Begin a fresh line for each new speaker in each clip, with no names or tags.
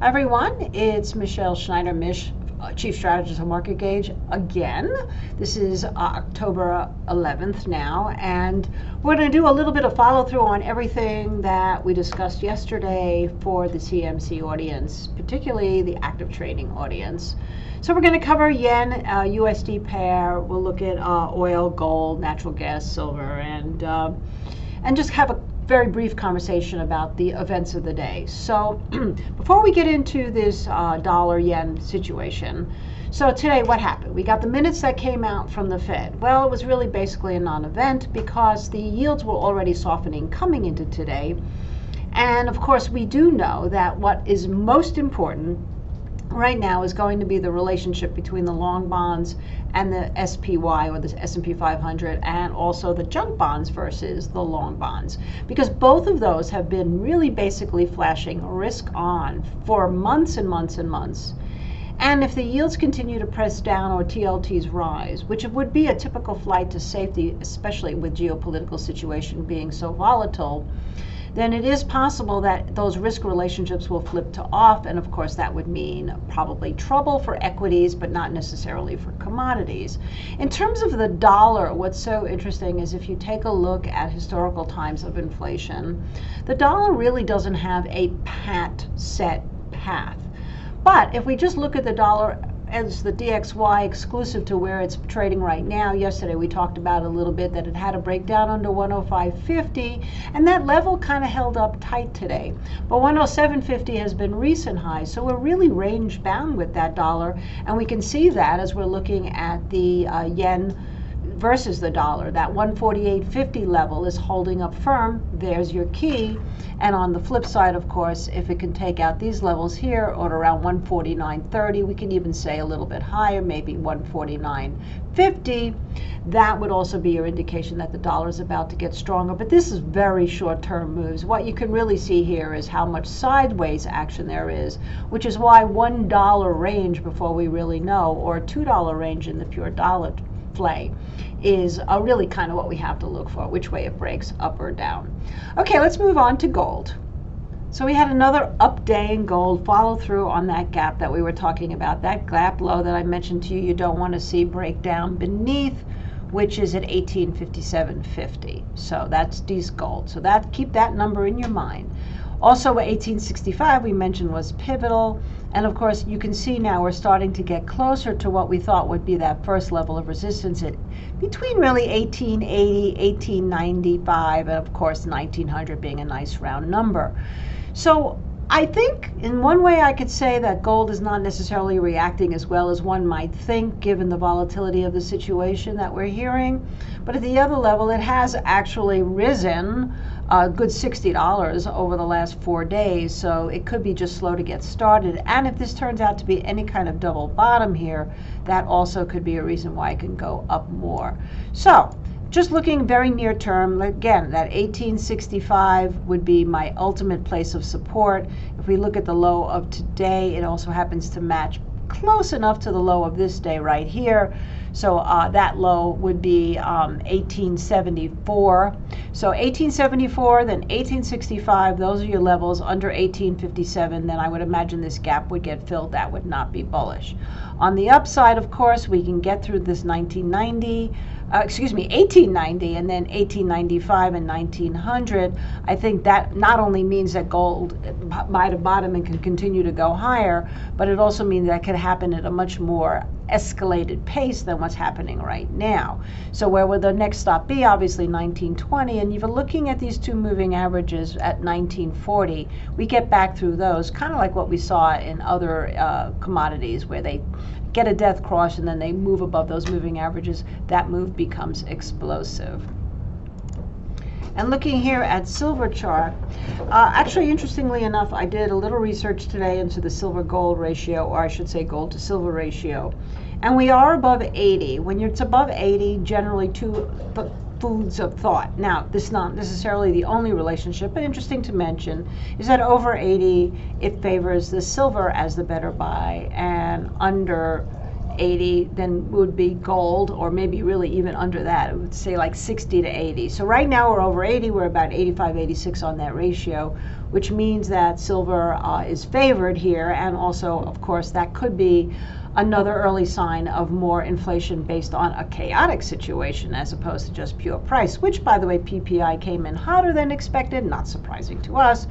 Everyone, it's Michelle Schneider, Mish, Chief Strategist of MarketGauge again. This is October 11th now, and we're going to do a little bit of follow through on everything that we discussed yesterday for the CMC audience, particularly the active trading audience. So we're going to cover yen, USD pair. We'll look at oil, gold, natural gas, silver, and just have a very brief conversation about the events of the day. So before we get into this dollar-yen situation, so today what happened? We got the minutes that came out from the Fed. Well, it was really basically a non-event because the yields were already softening coming into today. And of course, we do know that what is most important right now is going to be the relationship between the long bonds and the SPY, or the S&P 500, and also the junk bonds versus the long bonds, because both of those have been really basically flashing risk on for months and months and months. And if the yields continue to press down or TLTs rise, which would be a typical flight to safety, especially with geopolitical situation being so volatile, then it is possible that those risk relationships will flip to off, and of course that would mean probably trouble for equities, but not necessarily for commodities. In terms of the dollar, what's so interesting is if you take a look at historical times of inflation, the dollar really doesn't have a set path. But if we just look at the dollar as the DXY exclusive to where it's trading right now, yesterday we talked about a little bit that it had a breakdown under 105.50, and that level kind of held up tight today. But 107.50 has been recent highs, so we're really range bound with that dollar, and we can see that as we're looking at the yen versus the dollar. That 148.50 level is holding up firm. There's your key. And on the flip side, of course, if it can take out these levels here or around 149.30, we can even say a little bit higher, maybe 149.50, that would also be your indication that the dollar is about to get stronger. But this is very short-term moves. What you can really see here is how much sideways action there is, which is why $1 range before we really know, or $2 range in the pure dollar play, is really kind of what we have to look for, which way it breaks, up or down. Okay, let's move on to gold. So we had another up day in gold, follow through on that gap that we were talking about, that gap low that I mentioned to you, you don't want to see break down beneath, which is at 1857.50. So that's D's gold. So that, keep that number in your mind. Also, 1865 we mentioned was pivotal, and of course you can see now we're starting to get closer to what we thought would be that first level of resistance at between really 1880, 1895, and of course 1900 being a nice round number. So I think in one way I could say that gold is not necessarily reacting as well as one might think given the volatility of the situation that we're hearing, but at the other level it has actually risen a good $60 over the last 4 days, so it could be just slow to get started. And if this turns out to be any kind of double bottom here, that also could be a reason why it can go up more. So just looking very near term, again, that 1865 would be my ultimate place of support. If we look at the low of today, it also happens to match close enough to the low of this day right here. So that low would be 1874. So 1874, then 1865, those are your levels. Under 1857, then I would imagine this gap would get filled. That would not be bullish. On the upside, of course, we can get through this 1890, and then 1895 and 1900. I think that not only means that gold might have bottomed and can continue to go higher, but it also means that could happen at a much more escalated pace than what's happening right now. So where would the next stop be? Obviously 1920, and you're looking at these two moving averages at 1940. We get back through those, kind of like what we saw in other commodities where they get a death cross and then they move above those moving averages. That move becomes explosive. And looking here at silver chart, actually interestingly enough, I did a little research today into the silver gold ratio, or I should say gold to silver ratio, and we are above 80. When it's above 80, generally two foods of thought. Now, this is not necessarily the only relationship, but interesting to mention is that over 80, it favors the silver as the better buy, and under 80, then would be gold, or maybe really even under that. It would say like 60 to 80. So right now we're over 80. We're about 85, 86 on that ratio, which means that silver is favored here. And also, of course, that could be another early sign of more inflation based on a chaotic situation as opposed to just pure price, which, by the way, PPI came in hotter than expected, not surprising to us.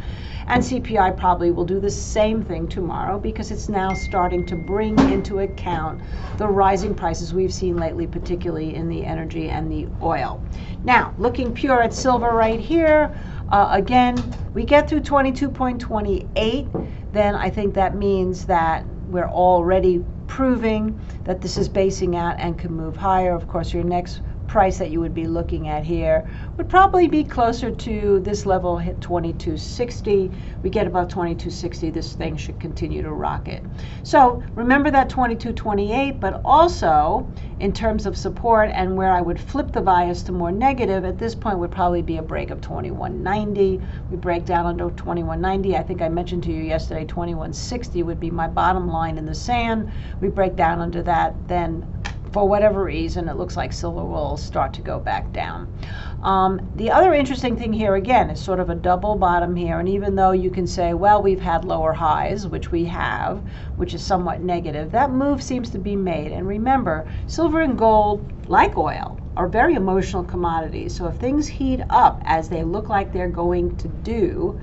And CPI probably will do the same thing tomorrow because it's now starting to bring into account the rising prices we've seen lately, particularly in the energy and the oil. Now, looking pure at silver right here, again, we get through 22.28, then I think that means that we're already proving that this is basing out and can move higher. Of course, your next price that you would be looking at here would probably be closer to this level, hit 2260. We get above 2260, this thing should continue to rocket. So remember that 2228, but also in terms of support and where I would flip the bias to more negative at this point would probably be a break of 2190. We break down under 2190. I think I mentioned to you yesterday 2160 would be my bottom line in the sand. We break down under that, then for whatever reason, it looks like silver will start to go back down. The other interesting thing here, again, is sort of a double bottom here. And even though you can say, well, we've had lower highs, which we have, which is somewhat negative, that move seems to be made. And remember, silver and gold, like oil, are very emotional commodities. So if things heat up as they look like they're going to do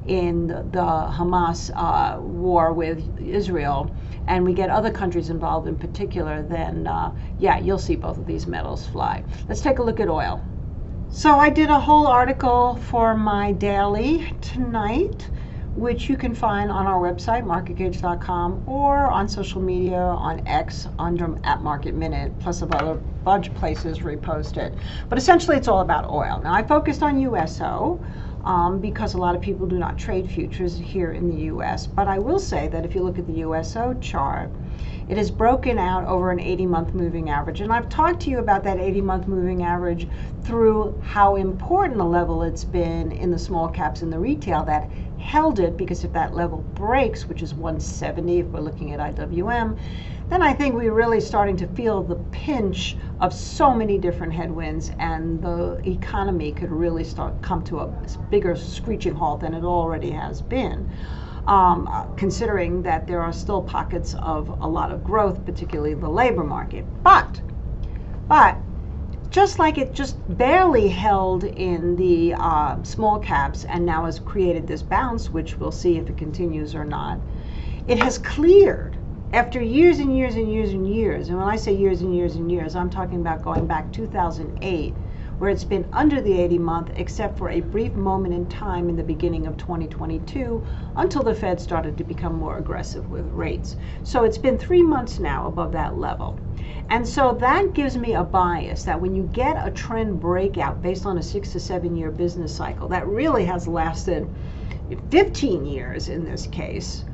in the Hamas war with Israel, and we get other countries involved in particular, then yeah, you'll see both of these metals fly. Let's take a look at oil. So I did a whole article for my daily tonight, which you can find on our website, marketgauge.com, or on social media, on X, under @MarketMinute, plus a bunch of places reposted. But essentially, it's all about oil. Now, I focused on USO, because a lot of people do not trade futures here in the US. But I will say that if you look at the USO chart, it is broken out over an 80-month moving average. And I've talked to you about that 80-month moving average through how important a level it's been in the small caps and the retail that held it, because if that level breaks, which is 170 if we're looking at IWM, then I think we're really starting to feel the pinch of so many different headwinds, and the economy could really come to a bigger screeching halt than it already has been, considering that there are still pockets of a lot of growth, particularly the labor market. But just like it just barely held in the small caps and now has created this bounce, which we'll see if it continues or not, it has cleared after years and years and years and years. And when I say years and years and years, I'm talking about going back 2008, where it's been under the 80-month, except for a brief moment in time in the beginning of 2022, until the Fed started to become more aggressive with rates. So it's been 3 months now above that level. And so that gives me a bias that when you get a trend breakout based on a 6 to 7 year business cycle that really has lasted 15 years in this case,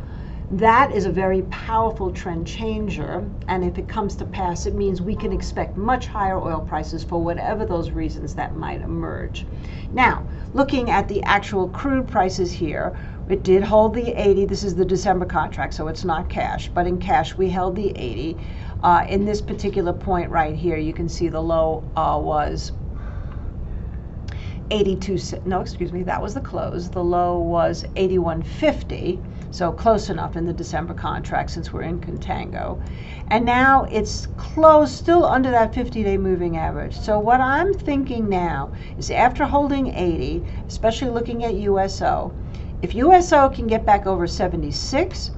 that is a very powerful trend changer, and if it comes to pass, it means we can expect much higher oil prices for whatever those reasons that might emerge. Now, looking at the actual crude prices here, it did hold the 80. This is the December contract, so it's not cash, but in cash we held the 80. In this particular point right here, you can see the low was 82, no, excuse me, that was the close. The low was 81.50, so close enough in the December contract since we're in contango. And now it's closed still under that 50-day moving average. So what I'm thinking now is after holding 80, especially looking at USO, if USO can get back over 76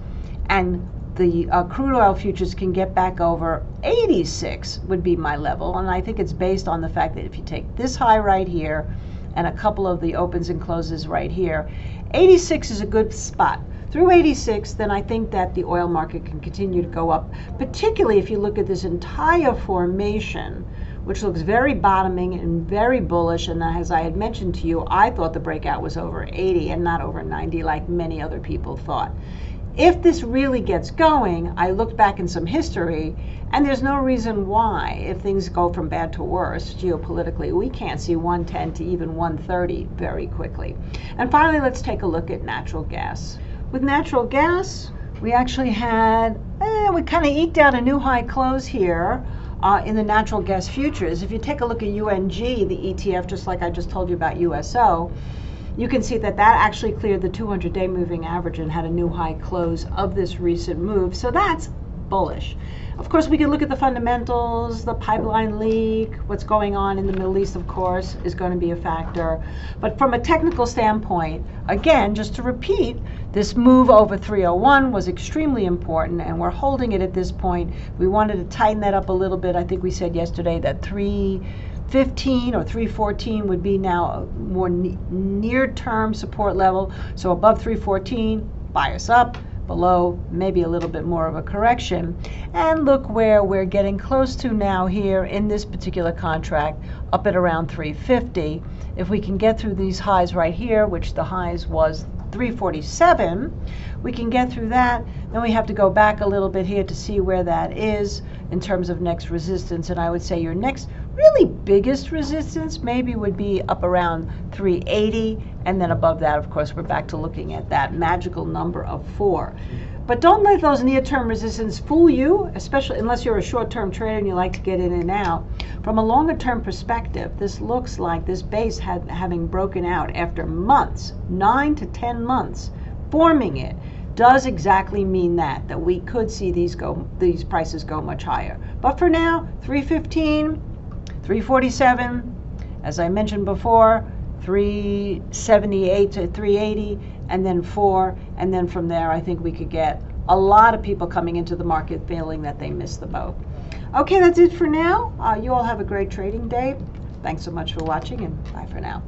and the crude oil futures can get back over 86 would be my level. And I think it's based on the fact that if you take this high right here and a couple of the opens and closes right here, 86 is a good spot. Through 86, then I think that the oil market can continue to go up, particularly if you look at this entire formation, which looks very bottoming and very bullish. And as I had mentioned to you, I thought the breakout was over 80 and not over 90 like many other people thought. If this really gets going, I looked back in some history, and there's no reason why, if things go from bad to worse geopolitically, we can't see 110 to even 130 very quickly. And finally, let's take a look at natural gas. With natural gas, we actually had, we kind of eked out a new high close here in the natural gas futures. If you take a look at UNG, the ETF, just like I just told you about USO, you can see that that actually cleared the 200-day moving average and had a new high close of this recent move. So that's bullish. Of course, we can look at the fundamentals, the pipeline leak, what's going on in the Middle East, of course, is going to be a factor. But from a technical standpoint, again, just to repeat, this move over 301 was extremely important, and we're holding it at this point. We wanted to tighten that up a little bit. I think we said yesterday that 315 or 314 would be now a more near-term support level. So above 314, bias up. Below, maybe a little bit more of a correction. And look where we're getting close to now here in this particular contract, up at around 350. If we can get through these highs right here, which the highs was 347, we can get through that. Then we have to go back a little bit here to see where that is in terms of next resistance. And I would say your next really biggest resistance maybe would be up around 380, and then above that, of course, we're back to looking at that magical number of 4. But don't let those near-term resistance fool you, especially unless you're a short-term trader and you like to get in and out. From a longer-term perspective, this looks like this base having broken out after months, 9 to 10 months, forming it, does exactly mean that we could see these prices go much higher. But for now, 315, 347, as I mentioned before, 378 to 380, and then 4, and then from there I think we could get a lot of people coming into the market feeling that they missed the boat. Okay, that's it for now. You all have a great trading day. Thanks so much for watching, and bye for now.